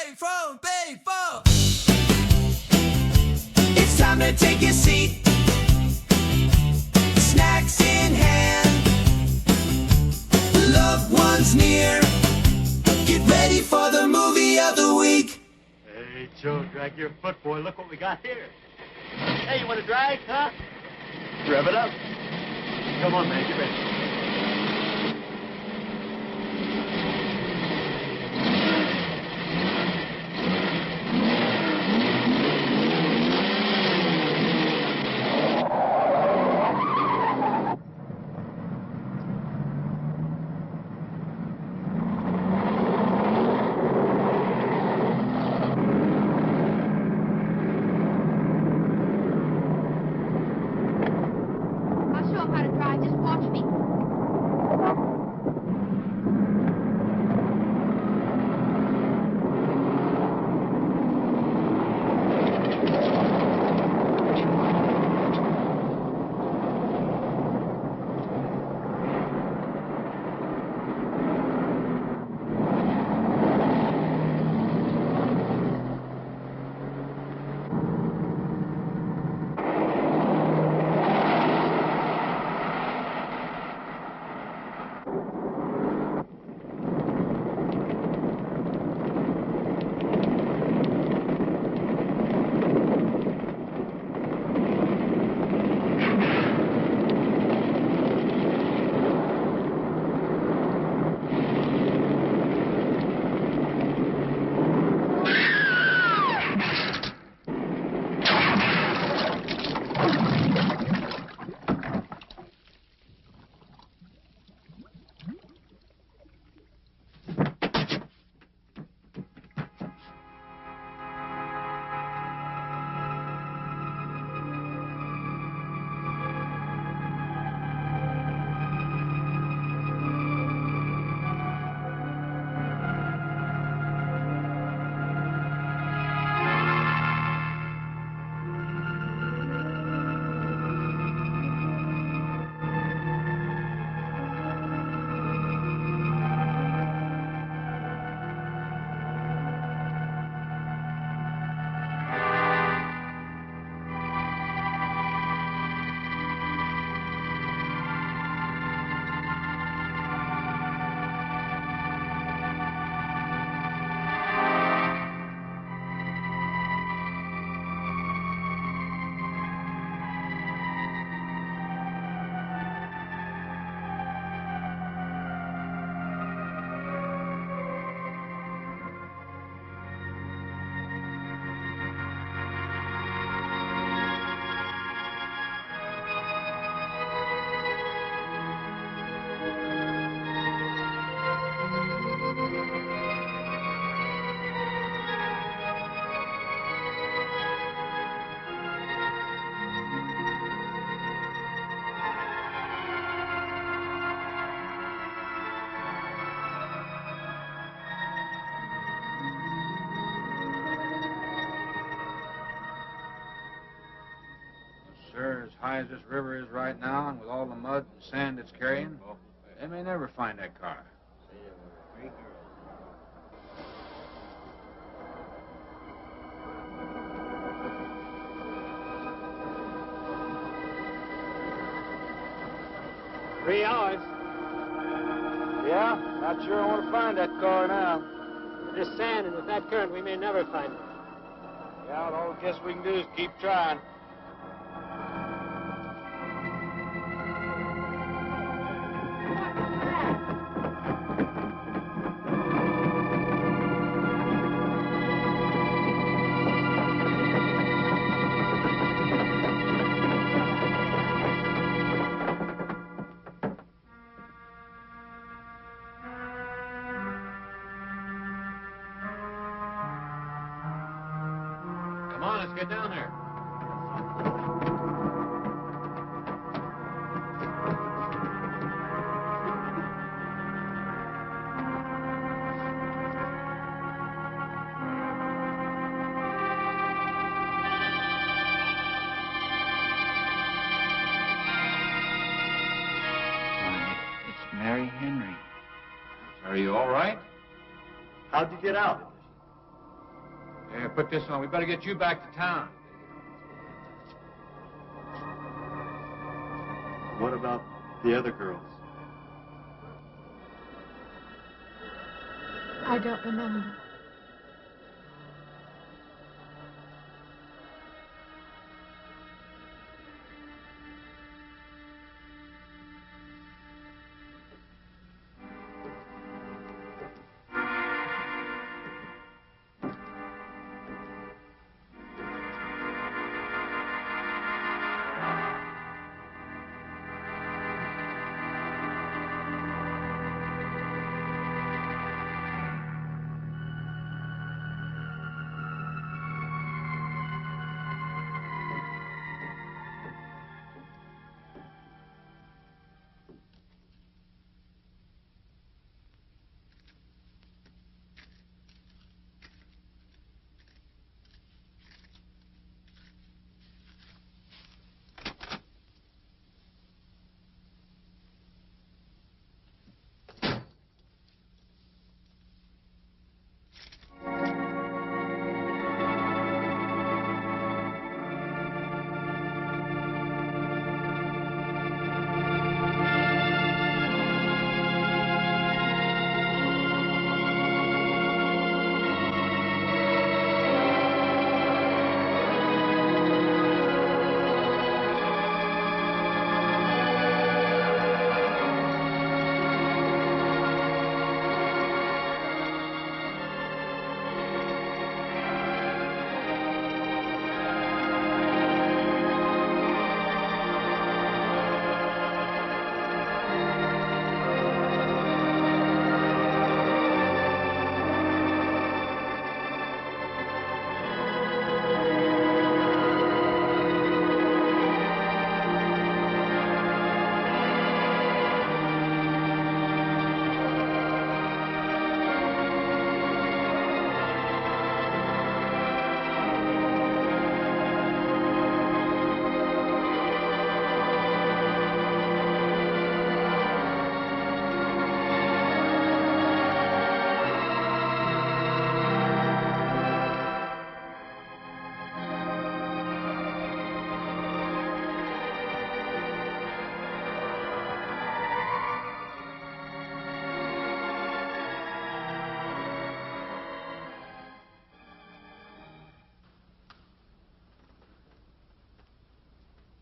way from Bay4. It's time to take your seat. Snacks in hand, loved ones near. Get ready for the movie of the week. Hey, Joe, drag your foot, boy. Look what we got here. Hey, you want to drag, huh? Rev it up. Come on, man, get ready. Sir, as high as this river is right now, and with all the mud and sand it's carrying, they may never find that car. Three hours. Yeah? Not sure I want to find that car now. With this sand and with that current, we may never find it. Yeah, all I guess we can do is keep trying. Come on, let's get down there. Mary Henry. Are you all right? How'd you get out? Yeah, put this on. We better get you back to town. What about the other girls? I don't remember.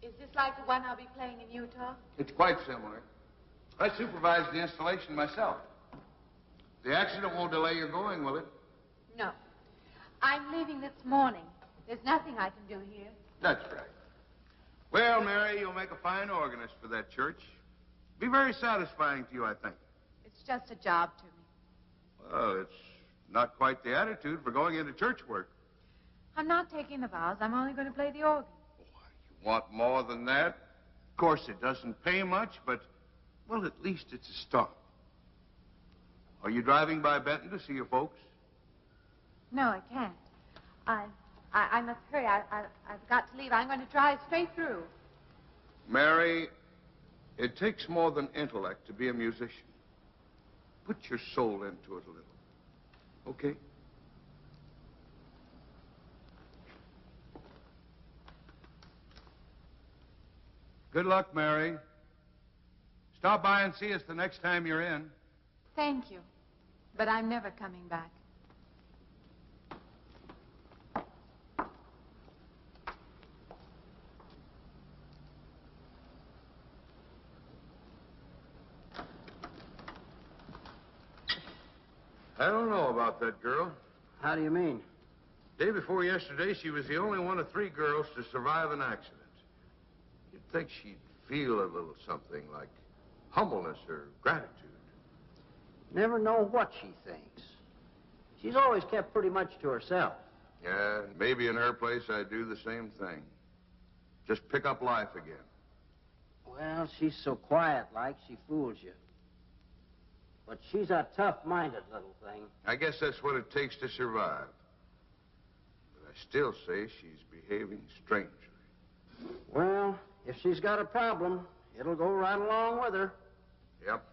Is this like the one I'll be playing in Utah? It's quite similar. I supervised the installation myself. The accident won't delay your going, will it? No. I'm leaving this morning. There's nothing I can do here. That's right. Well, Mary, you'll make a fine organist for that church. Be very satisfying to you, I think. It's just a job to me. Well, it's not quite the attitude for going into church work. I'm not taking the vows. I'm only going to play the organ. You want more than that? Of course, it doesn't pay much, but, well, at least it's a start. Are you driving by Benton to see your folks? No, I can't. I must hurry. I've got to leave. I'm going to drive straight through. Mary, it takes more than intellect to be a musician. Put your soul into it a little. Okay? Good luck, Mary. Stop by and see us the next time you're in. Thank you. But I'm never coming back. I don't know about that girl. How do you mean? Day before yesterday, she was the only one of 3 girls to survive an accident. You'd think she'd feel a little something like humbleness or gratitude. Never know what she thinks. She's always kept pretty much to herself. Yeah, maybe in her place I'd do the same thing. Just pick up life again. Well, she's so quiet-like, she fools you. But she's a tough-minded little thing. I guess that's what it takes to survive. But I still say she's behaving strangely. Well, if she's got a problem, it'll go right along with her. Yep.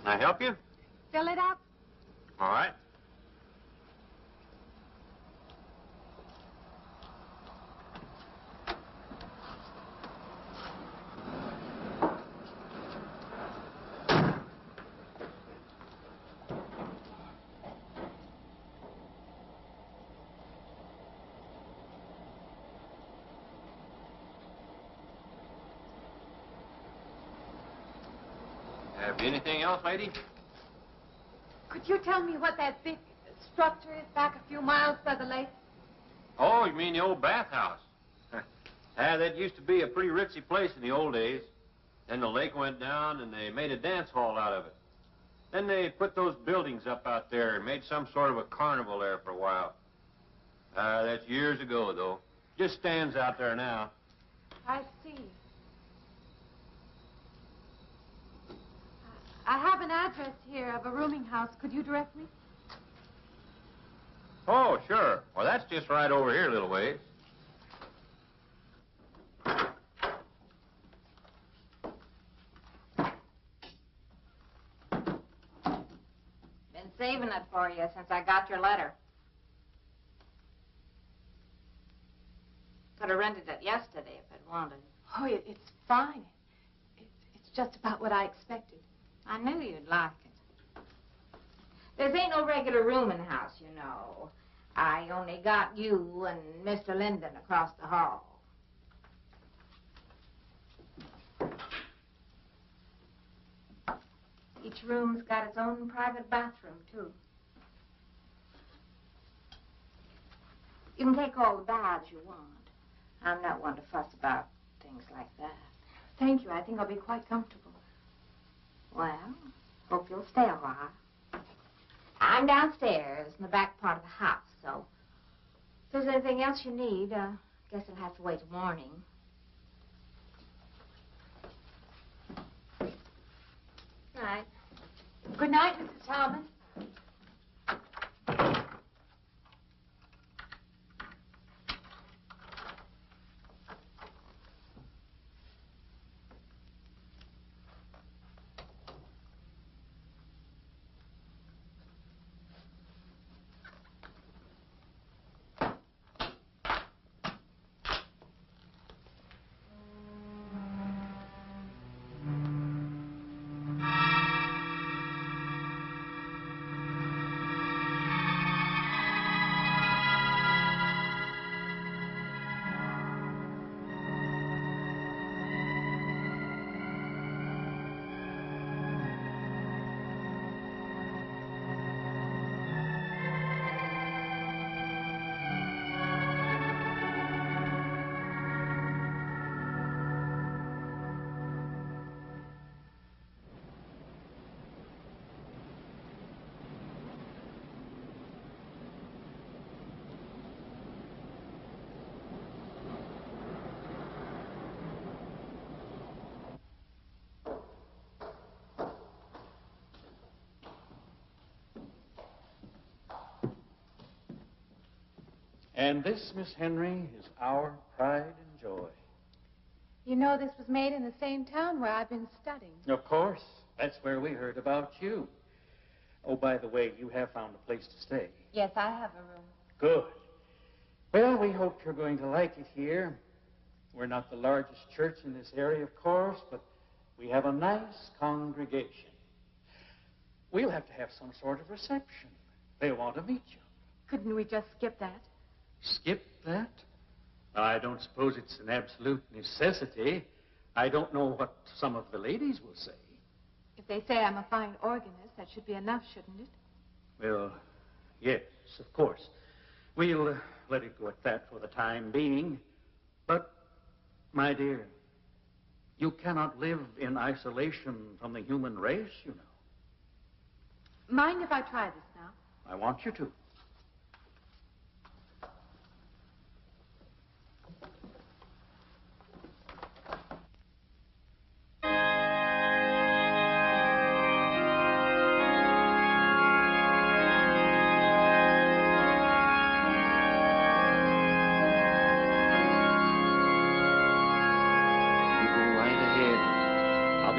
Can I help you? Fill it up. All right. Have anything else, lady? Could you tell me what that big structure is back a few miles by the lake? Oh, you mean the old bathhouse? That used to be a pretty ritzy place in the old days. Then the lake went down and they made a dance hall out of it. Then they put those buildings up out there and made some sort of a carnival there for a while. That's years ago, though. Just stands out there now. I see. I have an address here of a rooming house. Could you direct me? Oh, sure. Well, that's just right over here a little ways. Been saving it for you since I got your letter. Could have rented it yesterday if I'd wanted. Oh, it's fine. It's just about what I expected. I knew you'd like it. There ain't no regular rooming house, you know. I only got you and Mr. Linden across the hall. Each room's got its own private bathroom, too. You can take all the baths you want. I'm not one to fuss about things like that. Thank you. I think I'll be quite comfortable. Well, hope you'll stay a while. I'm downstairs in the back part of the house, so if there's anything else you need, guess it'll have to wait till morning. Right. Good night, Mrs. Thomas. And this, Miss Henry, is our pride and joy. You know this was made in the same town where I've been studying. Of course. That's where we heard about you. Oh, by the way, you have found a place to stay. Yes, I have a room. Good. Well, we hope you're going to like it here. We're not the largest church in this area, of course, but we have a nice congregation. We'll have to have some sort of reception. They'll want to meet you. Couldn't we just skip that? Skip that? I don't suppose it's an absolute necessity. I don't know what some of the ladies will say. If they say I'm a fine organist, that should be enough, shouldn't it? Well, yes, of course. We'll let it go at that for the time being. But, my dear, you cannot live in isolation from the human race, you know. Mind if I try this now? I want you to.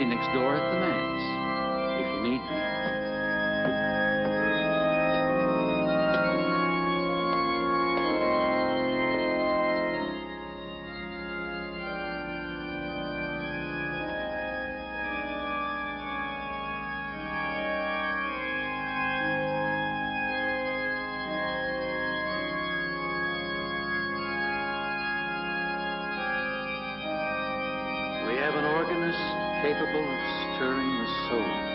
Next door at the manse. If you need me. We have an organist capable of stirring the soul.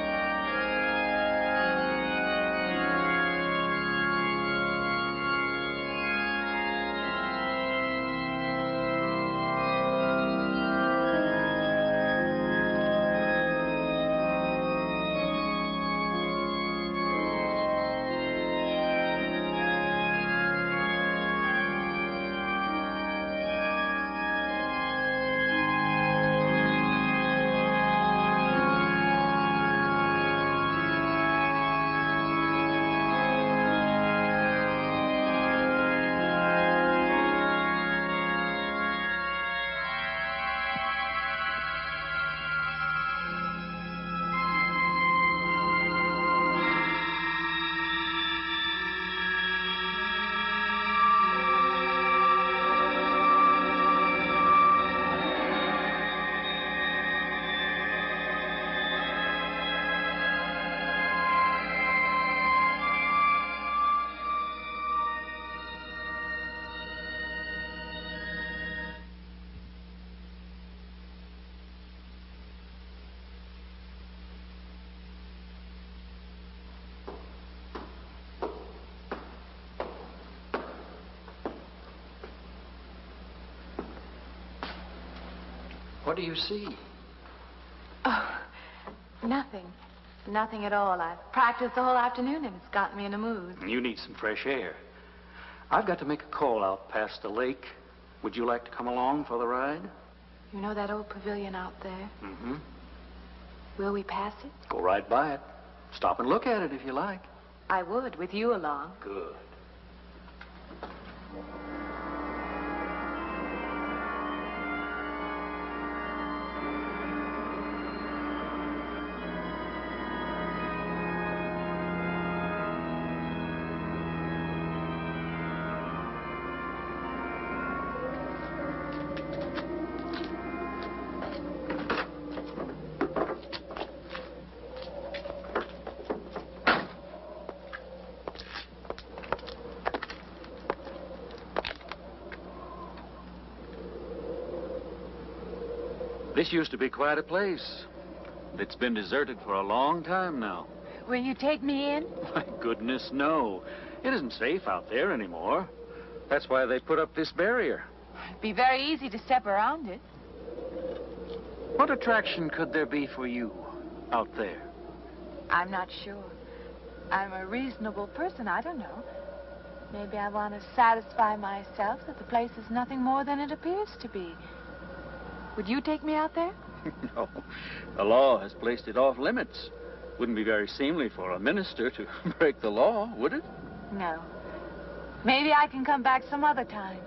What do you see? Oh, nothing. Nothing at all. I've practiced the whole afternoon and it's gotten me in a mood. You need some fresh air. I've got to make a call out past the lake. Would you like to come along for the ride? You know that old pavilion out there? Mm-hmm. Will we pass it? Go right by it. Stop and look at it if you like. I would, with you along. Good. This used to be quite a place. It's been deserted for a long time now. Will you take me in? My goodness, no. It isn't safe out there anymore. That's why they put up this barrier. It'd be very easy to step around it. What attraction could there be for you out there? I'm not sure. I'm a reasonable person. I don't know. Maybe I want to satisfy myself that the place is nothing more than it appears to be. Would you take me out there? No. The law has placed it off limits. Wouldn't be very seemly for a minister to break the law, would it? No. Maybe I can come back some other time.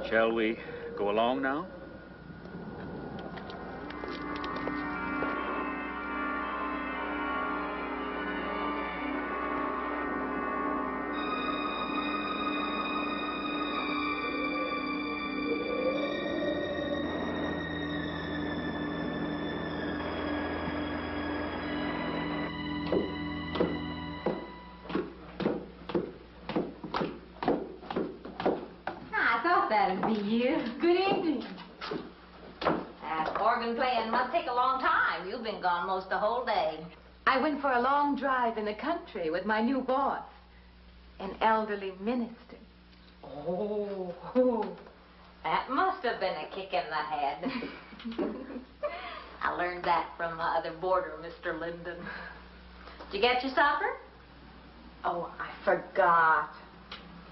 Shall we go along now? That'd be you. Good evening. That organ playing must take a long time. You've been gone most the whole day. I went for a long drive in the country with my new boss, an elderly minister. Oh, that must have been a kick in the head. I learned that from my other boarder, Mr. Linden. Did you get your supper? Oh, I forgot.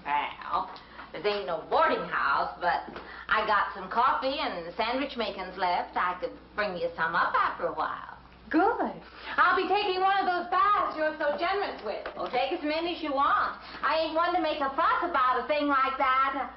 Well, this ain't no boarding house, but I got some coffee and sandwich makings left. I could bring you some up after a while. Good. I'll be taking one of those baths you're so generous with. Well, take as many as you want. I ain't one to make a fuss about a thing like that.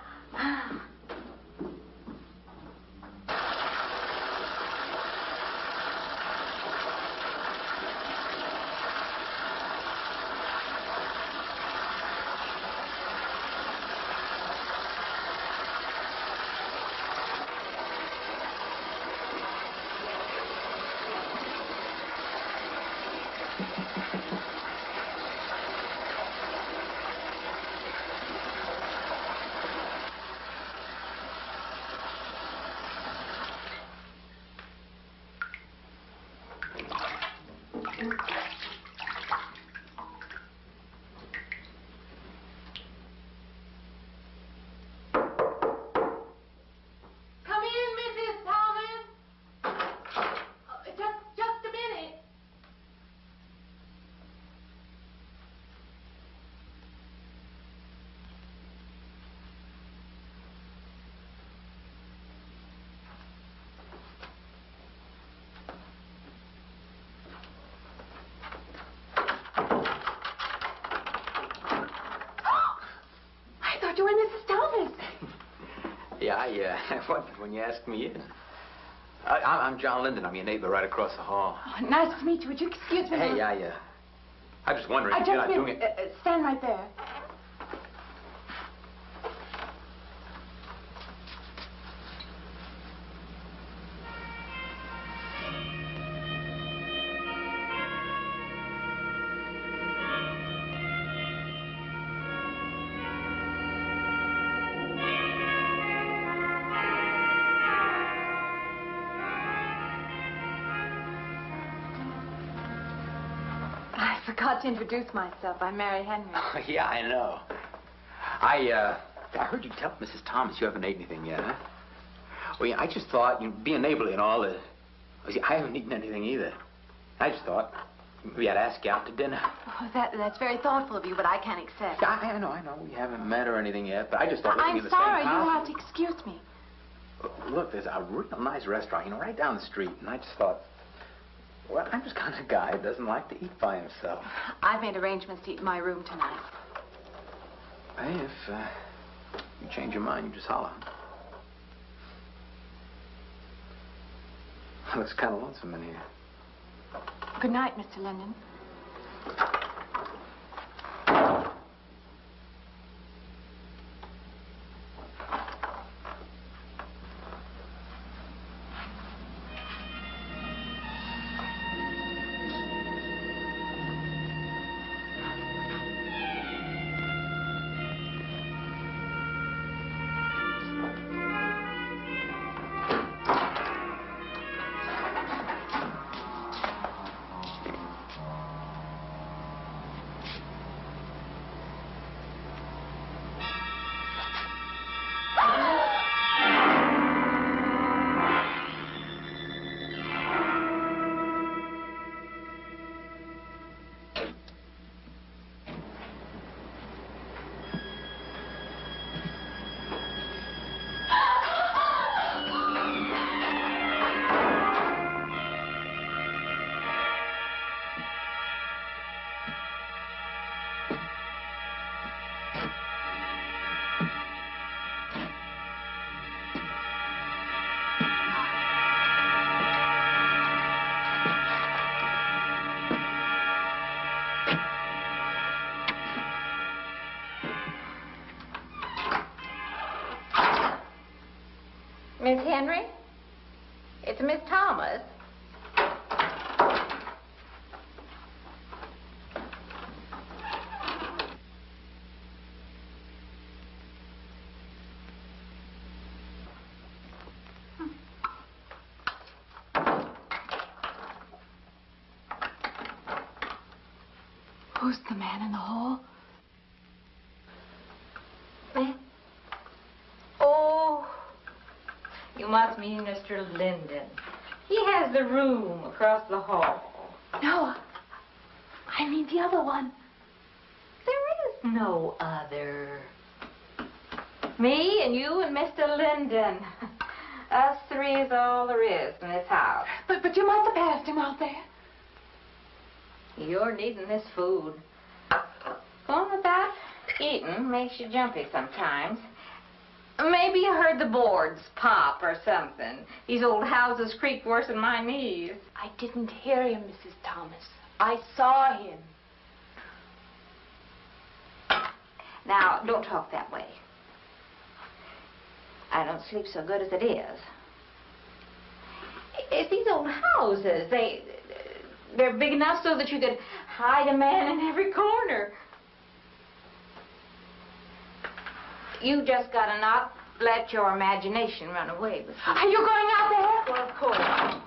You and Mrs. Thomas. Yeah, I wondered when you asked me in. I'm John Linden. I'm your neighbor right across the hall. Oh, nice to meet you. Would you excuse me? Hey, I'm just wondering if you're not doing it. Stand right there. I forgot to introduce myself. I'm Mary Henry. Oh, yeah, I know. I heard you tell Mrs. Thomas you haven't ate anything yet, huh? Well, yeah, I just thought, being neighborly and all, I haven't eaten anything either. I just thought maybe I'd ask you out to dinner. Oh, that's very thoughtful of you, but I can't accept. Yeah, I know. We haven't met or anything yet, but I just thought living in the same I'm sorry. house. You'll have to excuse me. Look, there's a real nice restaurant, right down the street, and I just thought, well, I'm just kind of a guy who doesn't like to eat by himself. I've made arrangements to eat in my room tonight. Hey, if you change your mind, you just holler. It looks kind of lonesome in here. Good night, Mr. Linden. Miss Henry? It's Miss Thomas. Who's the man in the hall? Me? Oh, you must mean Mr. Linden. He has the room across the hall. No, I mean the other one. There is no other. Me and you and Mr. Linden. Us three is all there is in this house. But you must have passed him out there. You're needing this food. Going without eating makes you jumpy sometimes. Maybe you heard the boards pop or something. These old houses creak worse than my knees. I didn't hear him, Mrs. Thomas. I saw him. Now, don't talk that way. I don't sleep so good as it is. It's these old houses. They're big enough so that you could hide a man in every corner. You just gotta not let your imagination run away with you. Are you going out there? Well, of course.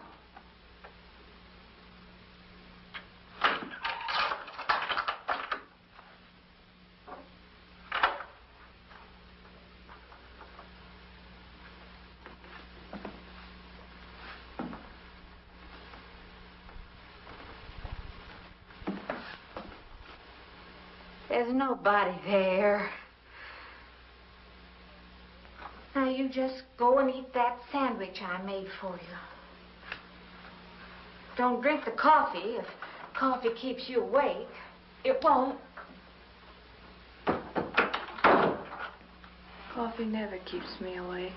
There's nobody there. Now you just go and eat that sandwich I made for you. Don't drink the coffee. If coffee keeps you awake, it won't. Coffee never keeps me awake.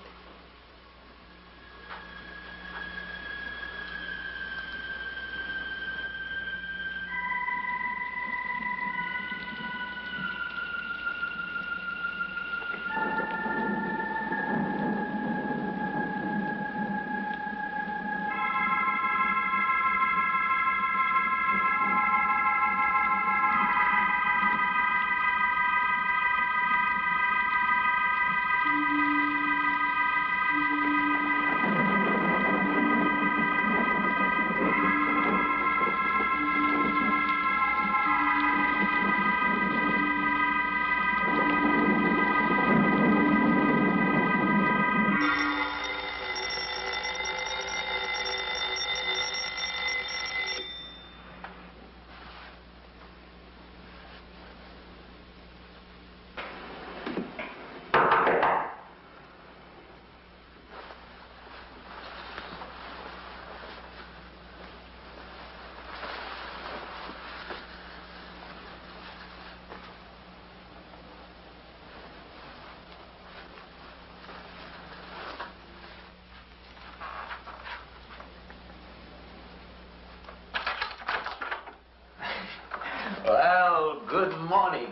Well, good morning.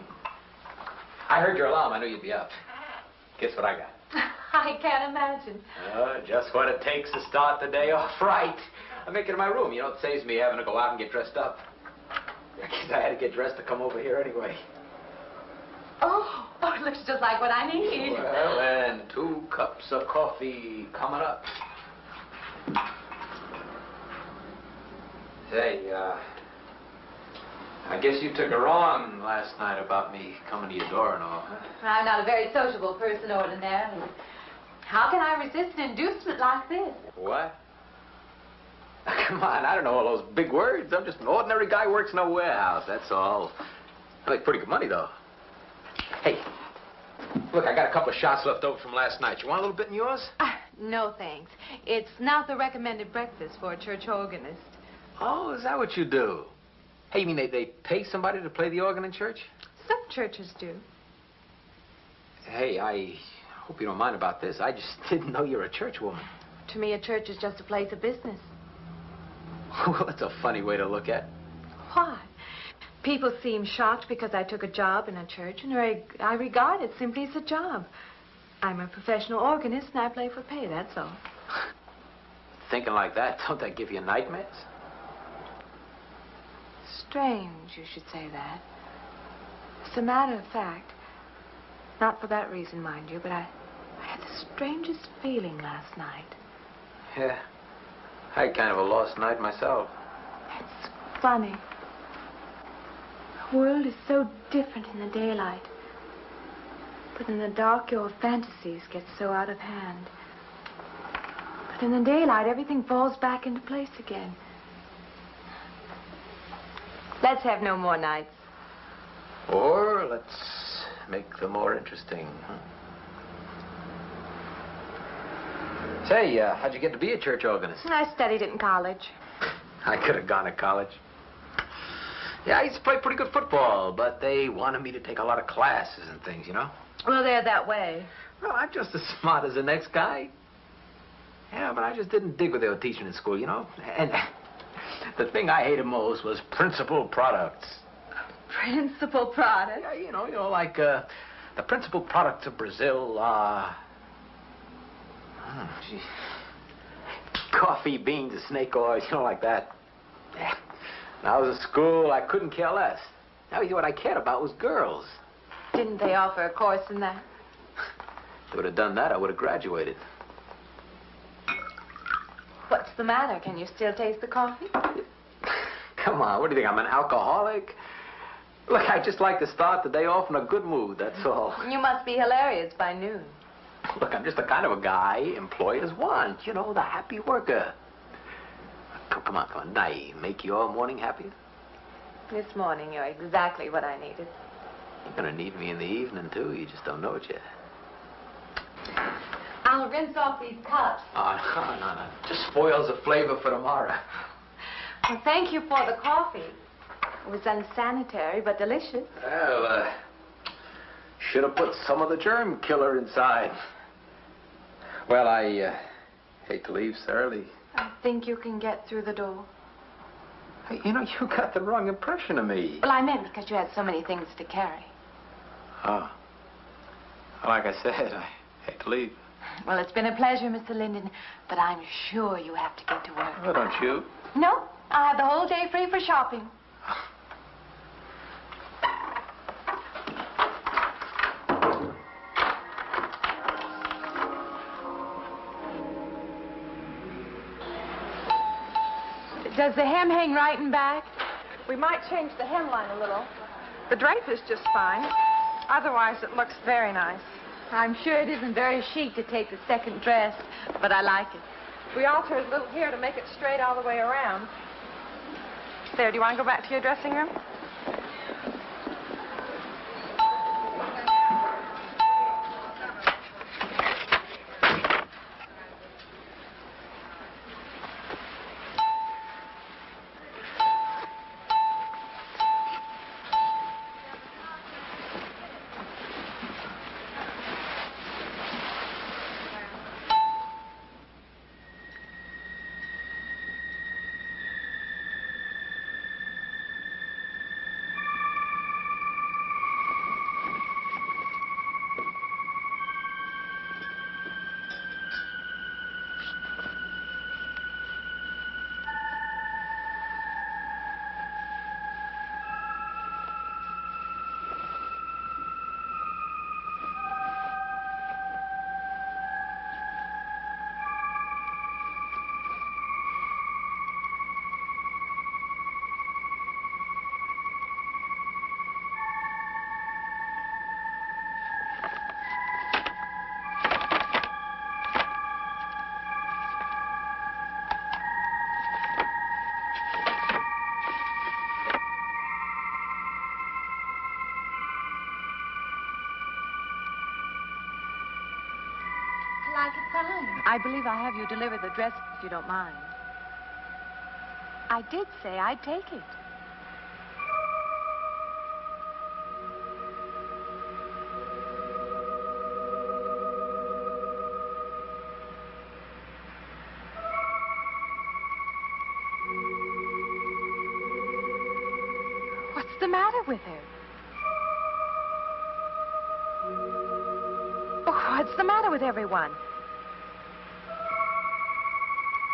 I heard your alarm. I knew you'd be up. Guess what I got? I can't imagine. Just what it takes to start the day off right. I make it in my room. You know, it saves me having to go out and get dressed up. I guess I had to get dressed to come over here anyway. Oh, it looks just like what I need. Well, and 2 cups of coffee coming up. Say, I guess you took her on last night about me coming to your door and all, huh? I'm not a very sociable person ordinarily. How can I resist an inducement like this? What? Come on, I don't know all those big words. I'm just an ordinary guy who works in a warehouse, that's all. I make pretty good money, though. Hey, look, I got a couple of shots left over from last night. You want a little bit in yours? No, thanks. It's not the recommended breakfast for a church organist. Oh, is that what you do? Hey, you mean they pay somebody to play the organ in church? Some churches do. Hey, I hope you don't mind about this. I just didn't know you're a church woman. To me, a church is just a place of business. Well, that's a funny way to look at it. Why? People seem shocked because I took a job in a church, and I regard it simply as a job. I'm a professional organist, and I play for pay, that's all. Thinking like that, don't that give you nightmares? Strange you should say that. As a matter of fact, not for that reason, mind you, but I had the strangest feeling last night. Yeah, I had kind of a lost night myself. It's funny. The world is so different in the daylight. But in the dark, your fantasies get so out of hand. But in the daylight, everything falls back into place again. Let's have no more nights. Or let's make them more interesting, huh? Say, how'd you get to be a church organist? I studied it in college. I could have gone to college. Yeah, I used to play pretty good football, but they wanted me to take a lot of classes and things, you know? Well, they're that way. Well, I'm just as smart as the next guy. Yeah, but I just didn't dig what they were teaching in school, you know? And the thing I hated most was principal products. Principal product? Yeah, you know, like, the principal products of Brazil are... coffee, beans, and snake oil, you know, like that. Yeah. When I was at school, I couldn't care less. Now, what I cared about was girls. Didn't they offer a course in that? If they would have done that, I would have graduated. What's the matter? Can you still taste the coffee? Come on, what do you think, I'm an alcoholic? Look, I just like to start the day off in a good mood, that's all. You must be hilarious by noon. Look, I'm just the kind of a guy employers want. You know, the happy worker. Come on. I make your morning happier? This morning, you're exactly what I needed. You're gonna need me in the evening, too. You just don't know it yet. I'll rinse off these cups. Oh, no. Just spoils the flavor for tomorrow. Well, thank you for the coffee. It was unsanitary, but delicious. Well, should have put some of the germ killer inside. Well, I hate to leave so early. I think you can get through the door. Hey, you know, you got the wrong impression of me. Well, I meant because you had so many things to carry. Oh. Like I said, I hate to leave. Well, it's been a pleasure, Mr. Linden, but I'm sure you have to get to work. Oh, don't you? No, I have the whole day free for shopping. Does the hem hang right and back? We might change the hemline a little. The drape is just fine. Otherwise, it looks very nice. I'm sure it isn't very chic to take the second dress, but I like it. We altered a little here to make it straight all the way around. There, do you want to go back to your dressing room? I believe I have you deliver the dress, if you don't mind. I did say I'd take it. What's the matter with her? Oh, what's the matter with everyone?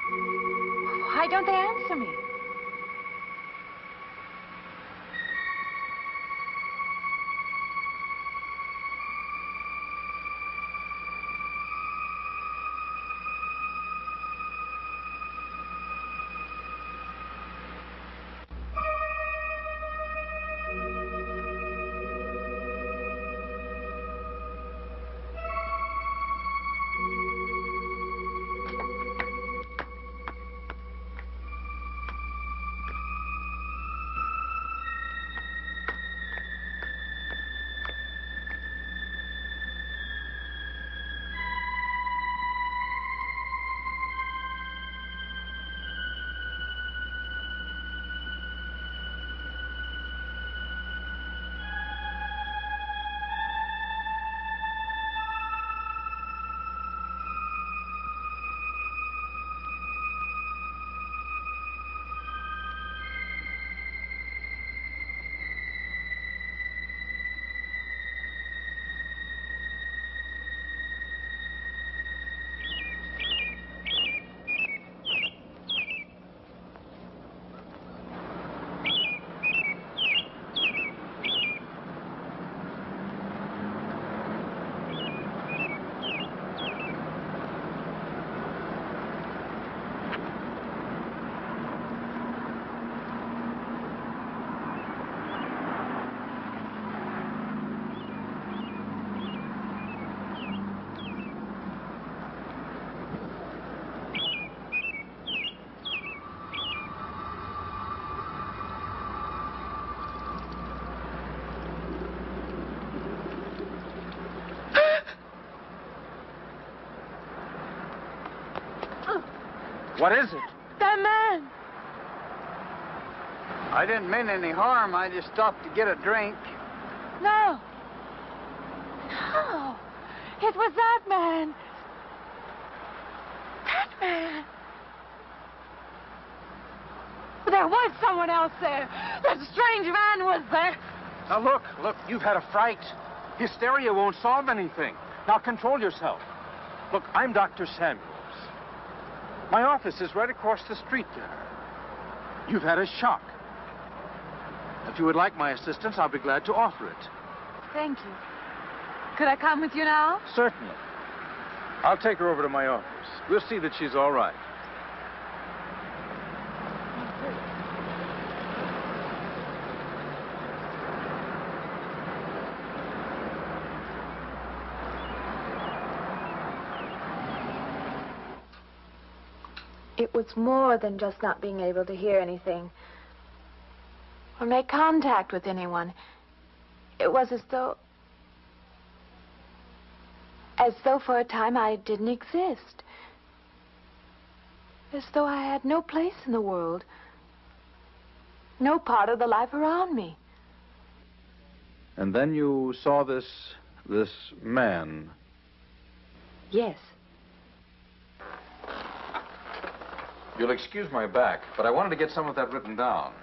Why don't they answer me? What is it? That man. I didn't mean any harm. I just stopped to get a drink. No. No. It was that man. That man. There was someone else there. That strange man was there. Now, look, you've had a fright. Hysteria won't solve anything. Now, control yourself. Look, I'm Dr. Samuels. My office is right across the street there. You've had a shock. If you would like my assistance, I'll be glad to offer it. Thank you. Could I come with you now? Certainly. I'll take her over to my office. We'll see that she's all right. It was more than just not being able to hear anything or make contact with anyone. It was as though for a time I didn't exist. As though I had no place in the world. No part of the life around me. And then you saw this man. Yes. You'll excuse my back, but I wanted to get some of that written down.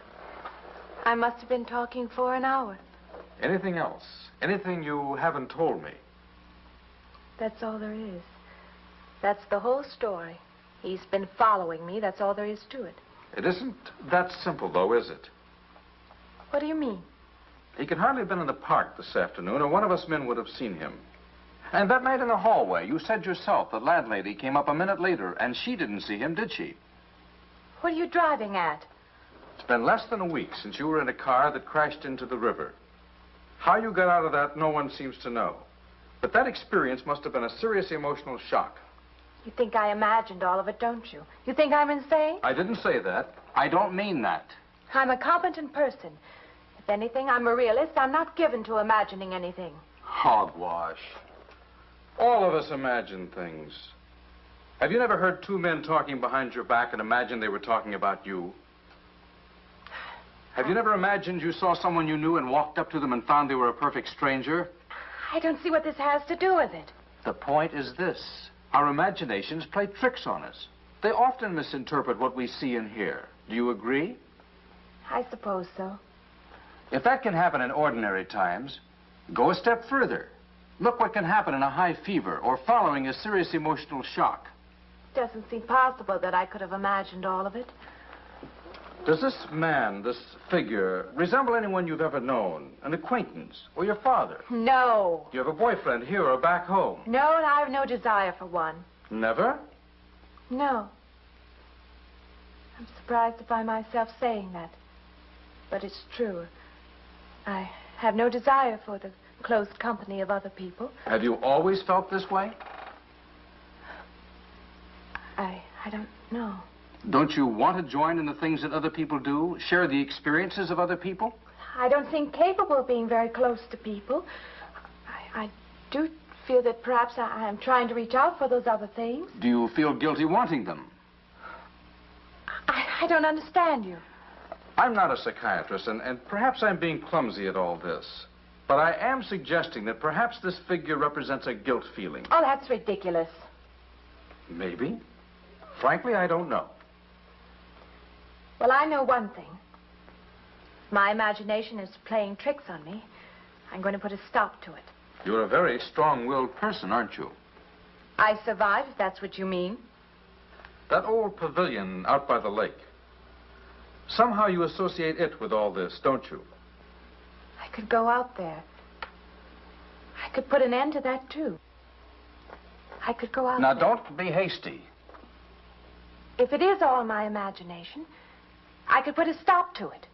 I must have been talking for an hour. Anything else? Anything you haven't told me? That's all there is. That's the whole story. He's been following me. That's all there is to it. It isn't that simple, though, is it? What do you mean? He could hardly have been in the park this afternoon, or one of us men would have seen him. And that night in the hallway, you said yourself the landlady came up a minute later, and she didn't see him, did she? What are you driving at? It's been less than a week since you were in a car that crashed into the river. How you got out of that, no one seems to know. But that experience must have been a serious emotional shock. You think I imagined all of it, don't you? You think I'm insane? I didn't say that. I don't mean that. I'm a competent person. If anything, I'm a realist. I'm not given to imagining anything. Hogwash. All of us imagine things. Have you never heard two men talking behind your back and imagined they were talking about you? Have you never imagined you saw someone you knew and walked up to them and found they were a perfect stranger? I don't see what this has to do with it. The point is this. Our imaginations play tricks on us. They often misinterpret what we see and hear. Do you agree? I suppose so. If that can happen in ordinary times, go a step further. Look what can happen in a high fever or following a serious emotional shock. It doesn't seem possible that I could have imagined all of it. Does this man, this figure, resemble anyone you've ever known? An acquaintance? Or your father? No. Do you have a boyfriend here or back home? No, and I have no desire for one. Never? No. I'm surprised to find myself saying that. But it's true. I have no desire for the close company of other people. Have you always felt this way? I don't know. Don't you want to join in the things that other people do? Share the experiences of other people? I don't seem capable of being very close to people. I do feel that perhaps I am trying to reach out for those other things. Do you feel guilty wanting them? I don't understand you. I'm not a psychiatrist, and perhaps I'm being clumsy at all this. But I am suggesting that perhaps this figure represents a guilt feeling. Oh, that's ridiculous. Maybe. Frankly, I don't know. Well, I know one thing. My imagination is playing tricks on me. I'm going to put a stop to it. You're a very strong-willed person, aren't you? I survive, if that's what you mean. That old pavilion out by the lake. Somehow you associate it with all this, don't you? I could go out there. I could put an end to that, too. I could go out Now, there. don't be hasty. If it is all my imagination, I could put a stop to it.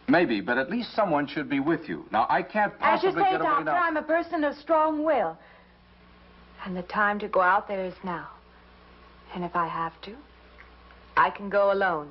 Maybe, but at least someone should be with you. Now, I can't As you possibly say, get away Doctor, now. I'm a person of strong will. And the time to go out there is now. And if I have to, I can go alone.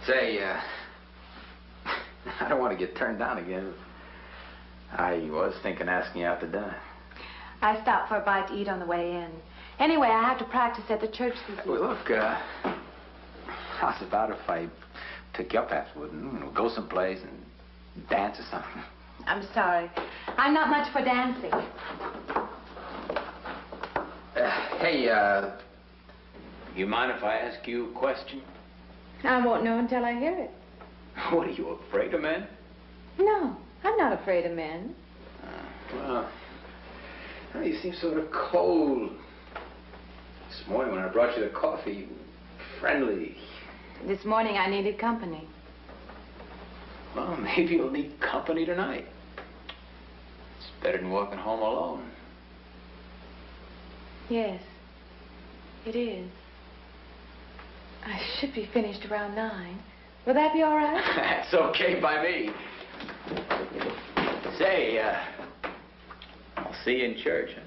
Say, I don't want to get turned down again. I was thinking asking you out to dinner. I stopped for a bite to eat on the way in. Anyway, I have to practice at the church this evening. Well, look, how's about if I took you up afterward and go someplace and dance or something? I'm sorry. I'm not much for dancing. Hey, you mind if I ask you a question? I won't know until I hear it. What, are you afraid of men? No, I'm not afraid of men. Well, you seem sort of cold. This morning when I brought you the coffee, friendly. This morning I needed company. Well, maybe you'll need company tonight. It's better than walking home alone. Yes, it is. I should be finished around 9. Will that be all right? That's okay by me. Say, I'll see you in church, huh?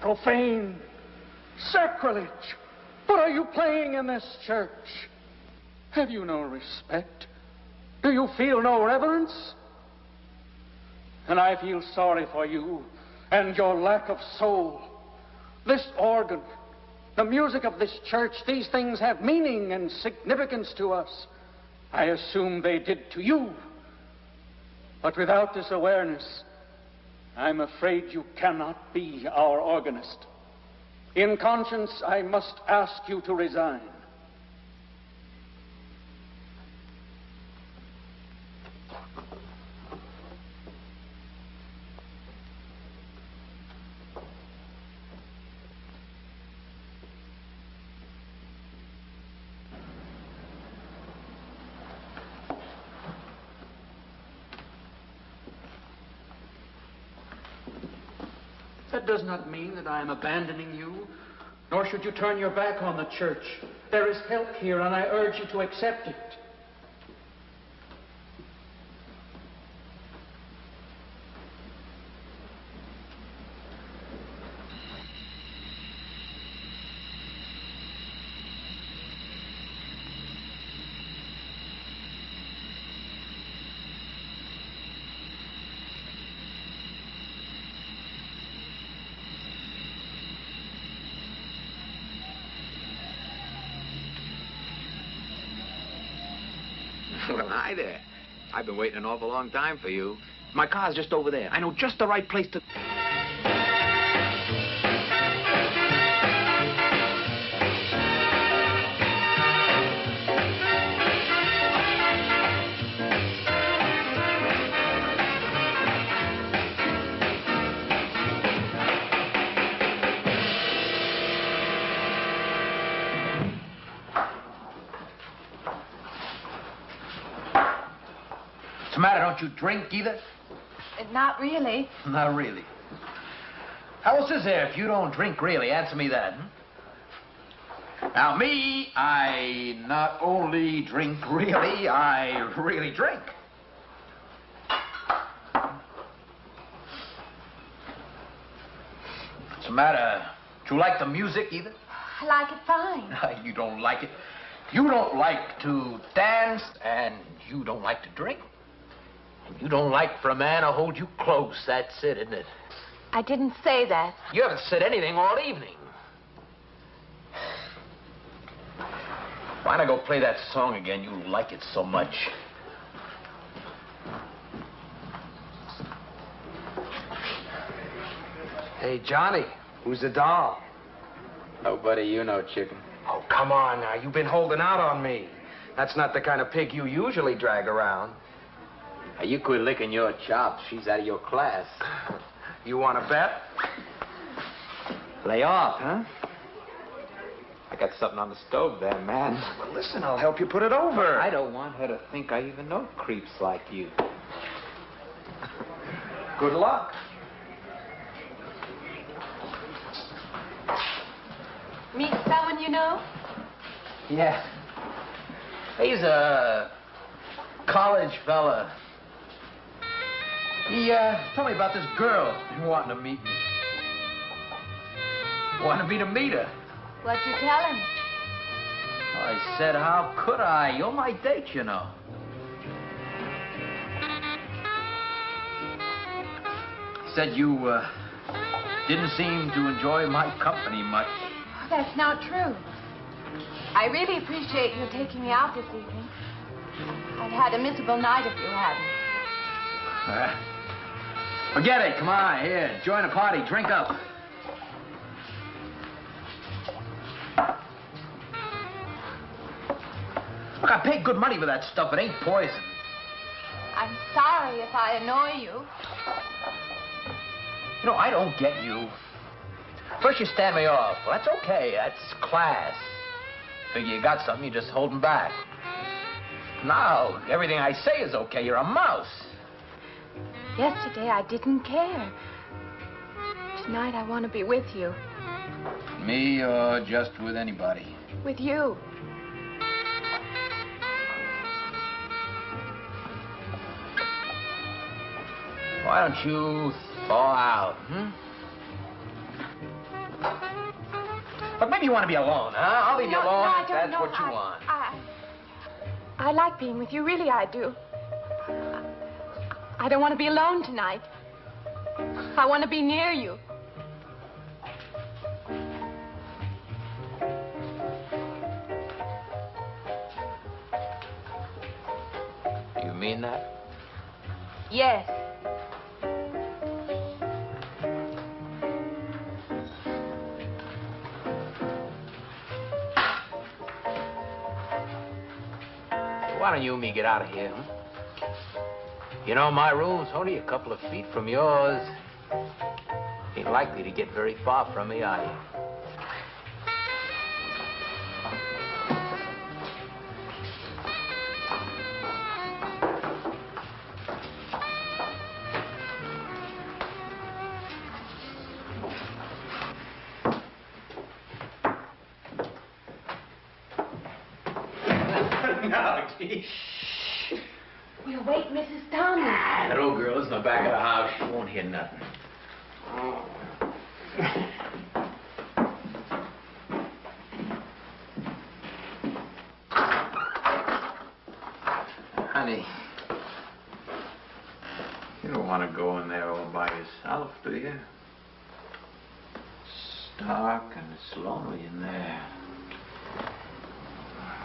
Profane, sacrilege. What are you playing in this church? Have you no respect? Do you feel no reverence? And I feel sorry for you and your lack of soul. This organ, the music of this church, these things have meaning and significance to us. I assume they did to you. But without this awareness, I'm afraid you cannot be our organist. In conscience, I must ask you to resign. That does not mean that I am abandoning you, nor should you turn your back on the church. There is help here, and I urge you to accept it. Well, hi there. I've been waiting an awful long time for you. My car's just over there. I know just the right place to... What's the matter? Don't you drink either? Not really. Not really. How else is there if you don't drink really? Answer me that. Now, me, I not only drink really, I really drink. What's the matter? Do you like the music either? I like it fine. You don't like it. You don't like to dance, and you don't like to drink. And you don't like for a man to hold you close. That's it, isn't it? I didn't say that. You haven't said anything all evening. Why not go play that song again? You like it so much. Hey, Johnny, who's the doll? Nobody you know, chicken. Oh, come on now. You've been holding out on me. That's not the kind of pig you usually drag around. Now, you quit licking your chops. She's out of your class. You want to bet? Lay off, huh? I got something on the stove there, man. Well, listen, I'll help you put it over. I don't want her to think I even know creeps like you. Good luck. Meet someone you know? Yeah. He's a college fella. He told me about this girl wanting to meet me. Wanted me to meet her. What'd you tell him? I said, how could I? You're my date, you know. Said you didn't seem to enjoy my company much. Oh, that's not true. I really appreciate you taking me out this evening. I'd had a miserable night if you hadn't. Forget it. Come on, here. Join the party. Drink up. Look, I paid good money for that stuff. It ain't poison. I'm sorry if I annoy you. You know, I don't get you. First you stand me off. Well, that's okay. That's class. Figure you got something, you're just holding back. Now, everything I say is okay. You're a mouse. Yesterday, I didn't care. Tonight, I want to be with you. Me or just with anybody? With you. Why don't you thaw out, But maybe you want to be alone, huh? I'll leave you alone if that's what you want. I like being with you, really I do. I don't want to be alone tonight. I want to be near you. You mean that? Yes. Why don't you and me get out of here, huh? You know, my room's only a couple of feet from yours. Ain't likely to get very far from me, are you? No, gee. We'll wake Mrs. Thomas. That old girl's in the back of the house. She won't hear nothing. Honey, you don't want to go in there all by yourself, do you? It's dark and it's lonely in there.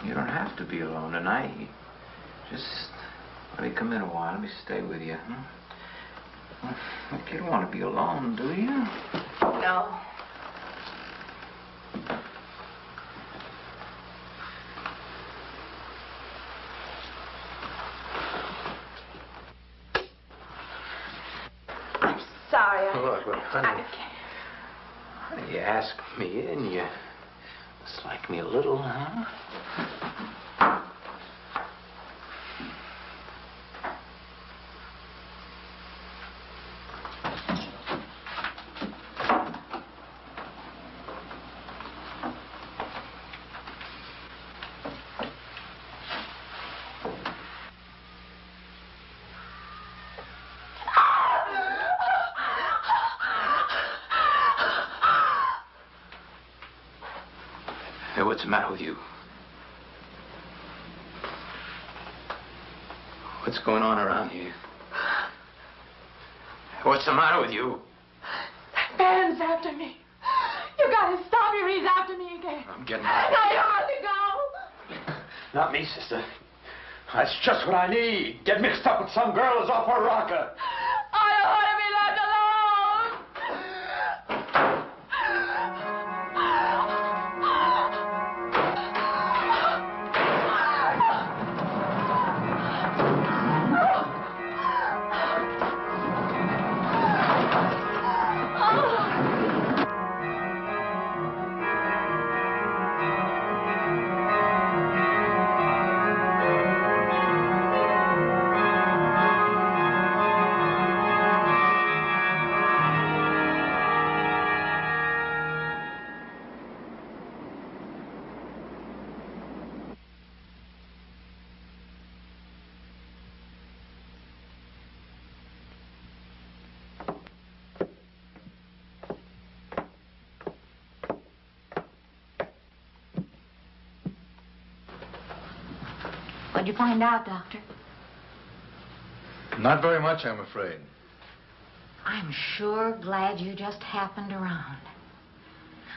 You don't have to be alone tonight. Just let me come in a while. Let me stay with you, huh? Look, you don't want to be alone, do you? No. I'm sorry. Look, honey. Honey, you asked me in. You must like me a little, huh? Hey, what's the matter with you? What's going on around here? What's the matter with you? That man's after me. You gotta stop him. He's after me again. I'm getting out. Now you have to go. Not me, sister. That's just what I need. Get mixed up with some girl who's off her rocker. I don't want to be left alone. What'd you find out, Doctor? Not very much, I'm afraid. I'm sure glad you just happened around.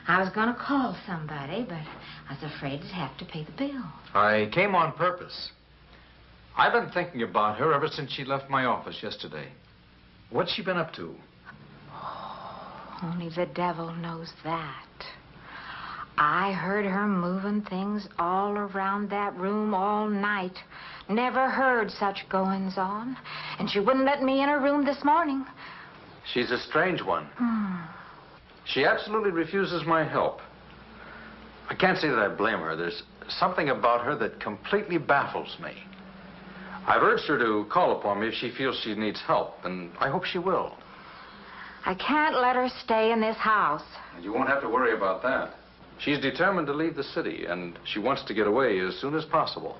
I was going to call somebody, but I was afraid I'd have to pay the bill. I came on purpose. I've been thinking about her ever since she left my office yesterday. What's she been up to? Only the devil knows that. I heard her moving things all around that room all night. Never heard such goings on. And she wouldn't let me in her room this morning. She's a strange one. She absolutely refuses my help. I can't say that I blame her. There's something about her that completely baffles me. I've urged her to call upon me if she feels she needs help, and I hope she will. I can't let her stay in this house. You won't have to worry about that. She's determined to leave the city, and she wants to get away as soon as possible.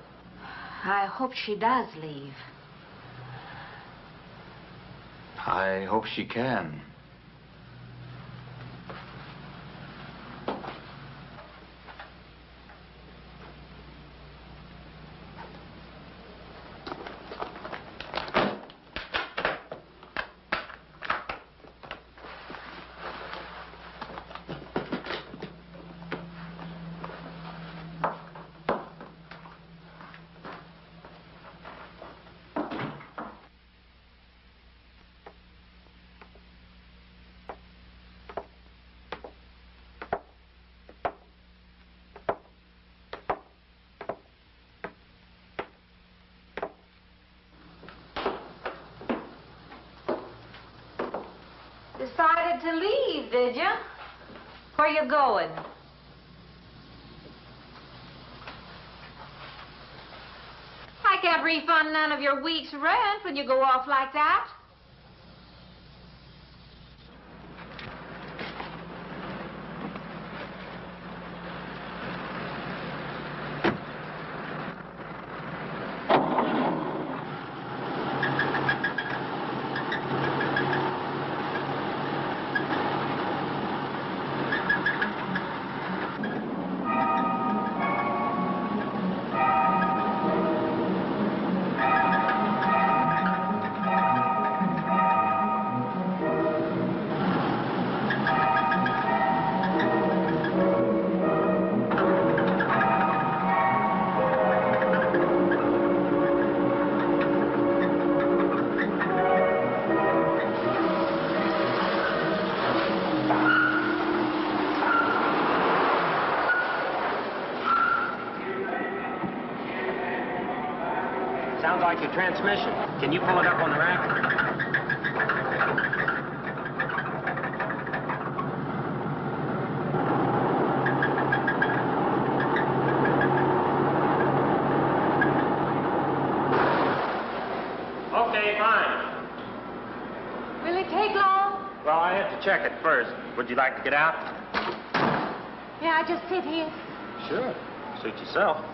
I hope she does leave. I hope she can. Decided to leave, did you? Where you going? I can't refund none of your week's rent when you go off like that. Sounds like your transmission. Can you pull it up on the rack? Okay, fine. Will it take long? Well, I have to check it first. Would you like to get out? May I just sit here? Sure. Suit yourself.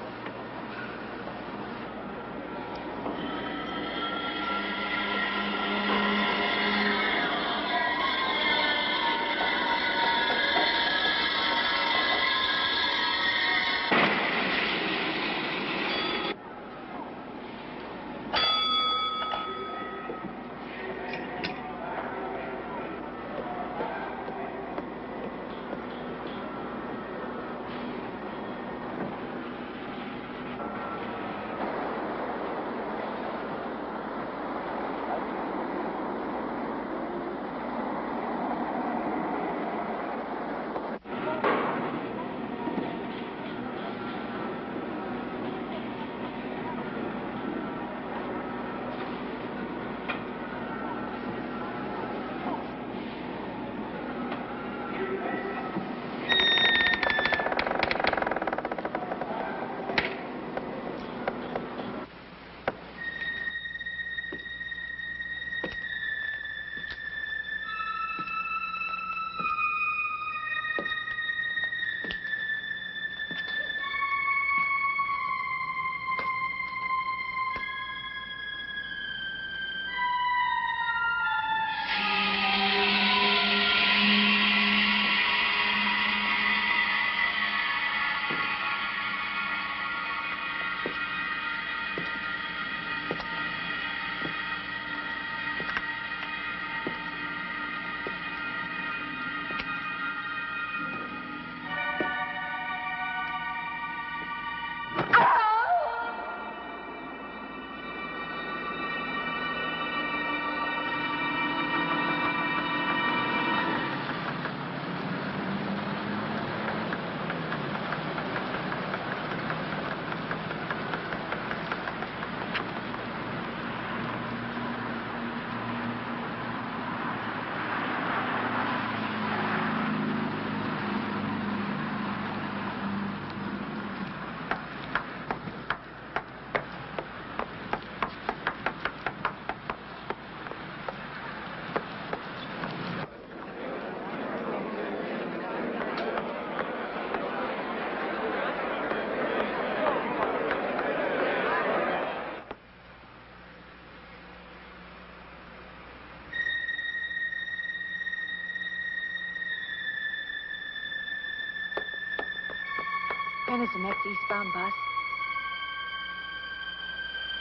When is the next eastbound bus?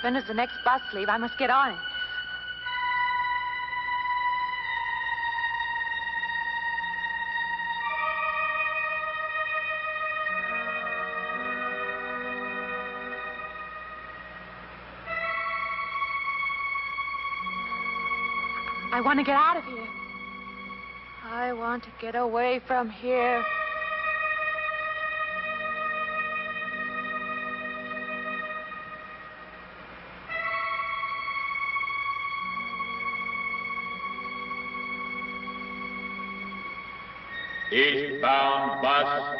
When does the next bus leave? I must get on it. I want to get out of here. I want to get away from here. Eastbound bus.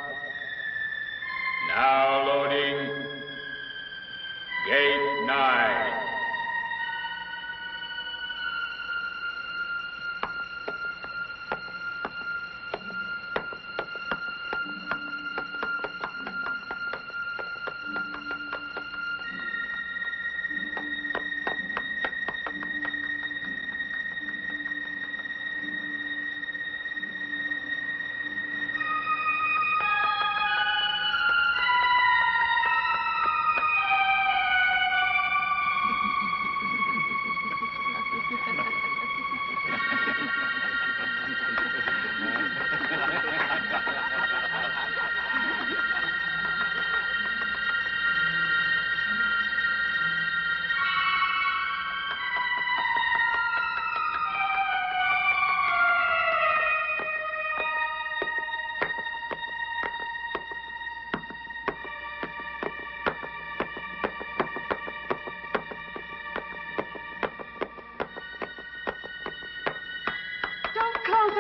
Now loading. Gate 9.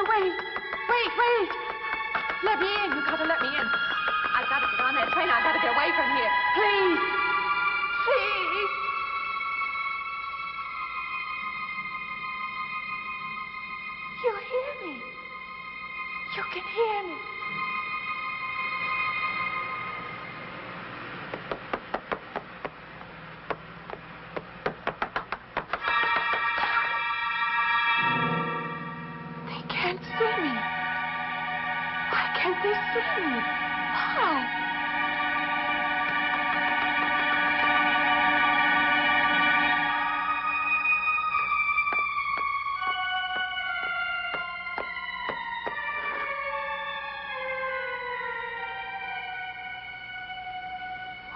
Wait. Let me in. You gotta let me in. I gotta get on that train. I gotta get away from here. Please. Please. You hear me. You can hear me. Can't see me. Why can't they see me? Why?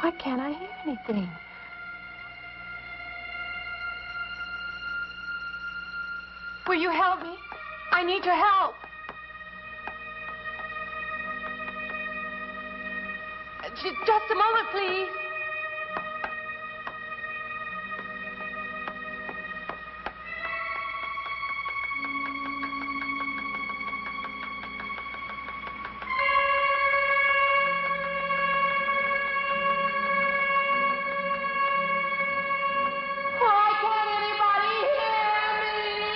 Why can't I hear anything? Will you help me? I need your help. Just a moment, please. Why can't anybody hear me?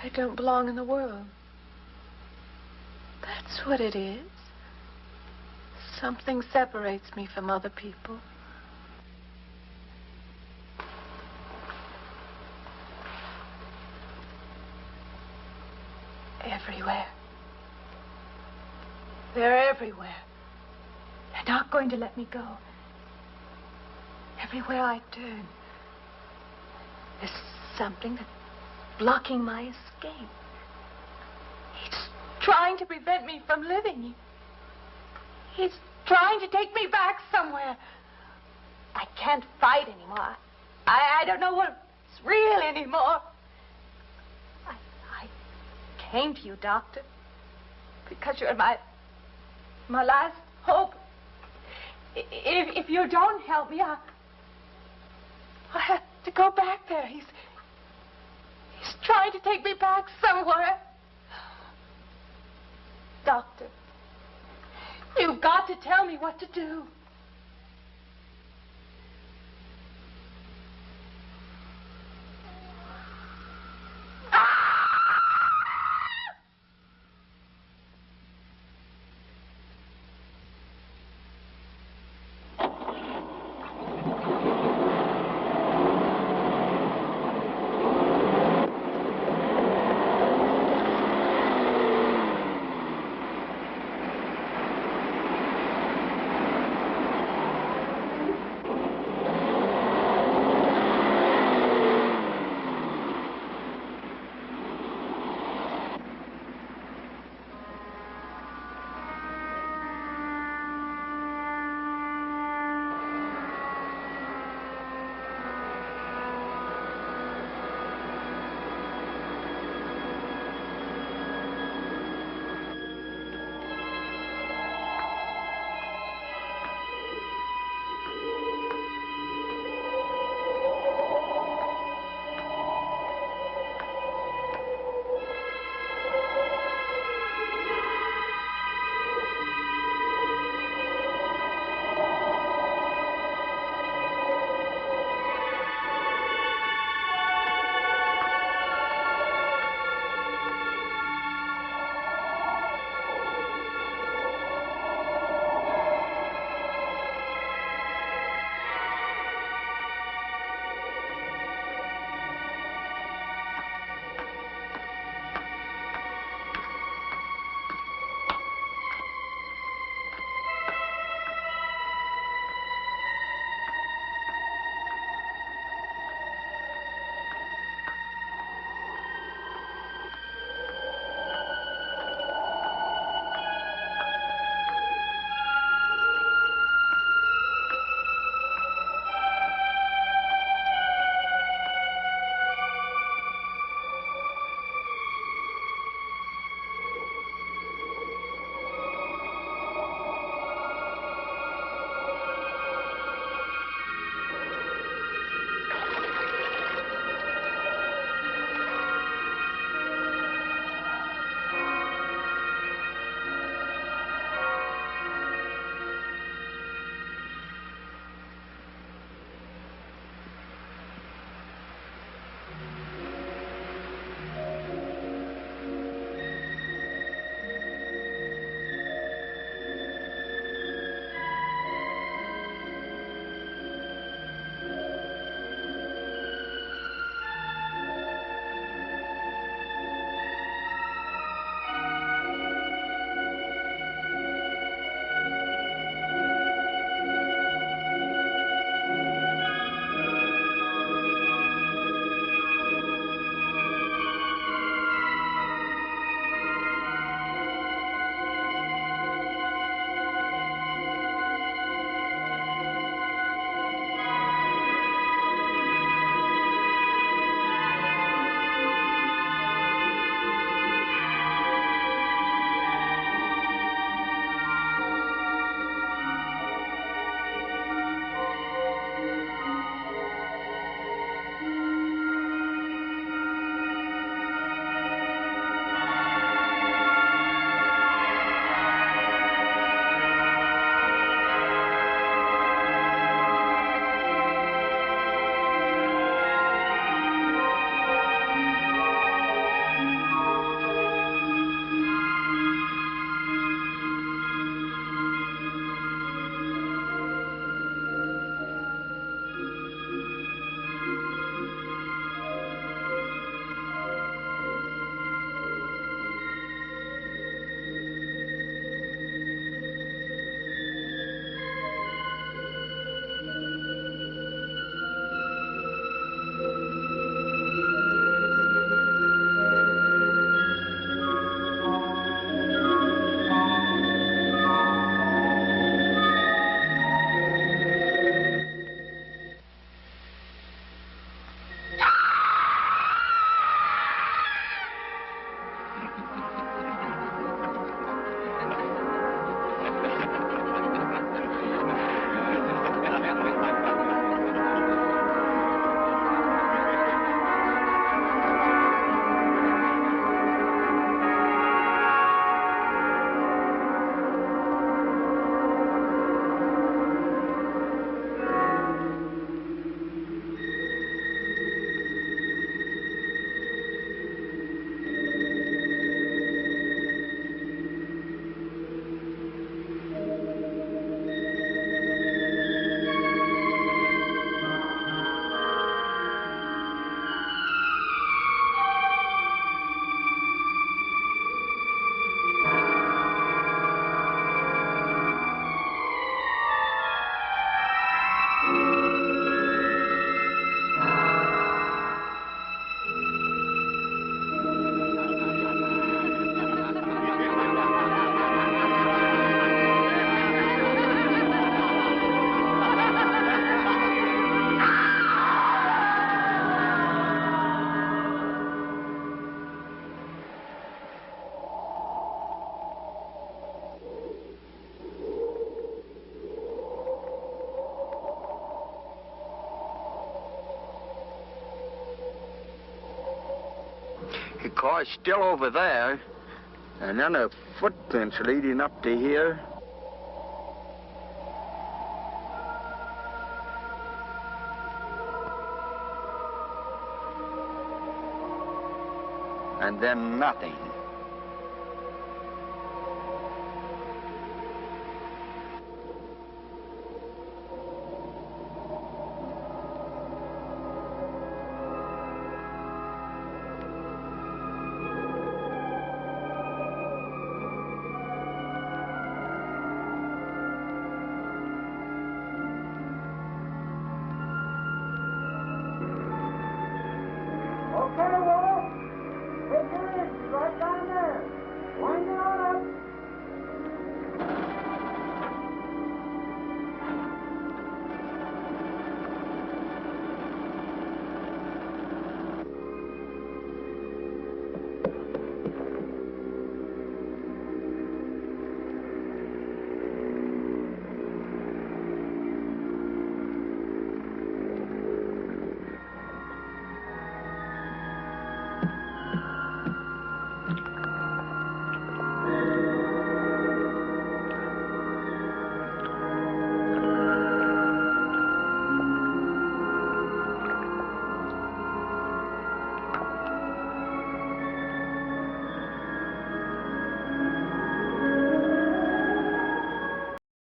I don't belong in the world. That's what it is. Something separates me from other people. Everywhere. They're everywhere. They're not going to let me go. Everywhere I turn, there's something that's blocking my escape. He's trying to prevent me from living. He's trying to take me back somewhere. I can't fight anymore. I don't know what's real anymore. I came to you, Doctor, because you're my last hope. If you don't help me, I'll have to go back there. He's trying to take me back somewhere. Doctor, you've got to tell me what to do. The car's still over there. And then a footprints leading up to here. And then nothing.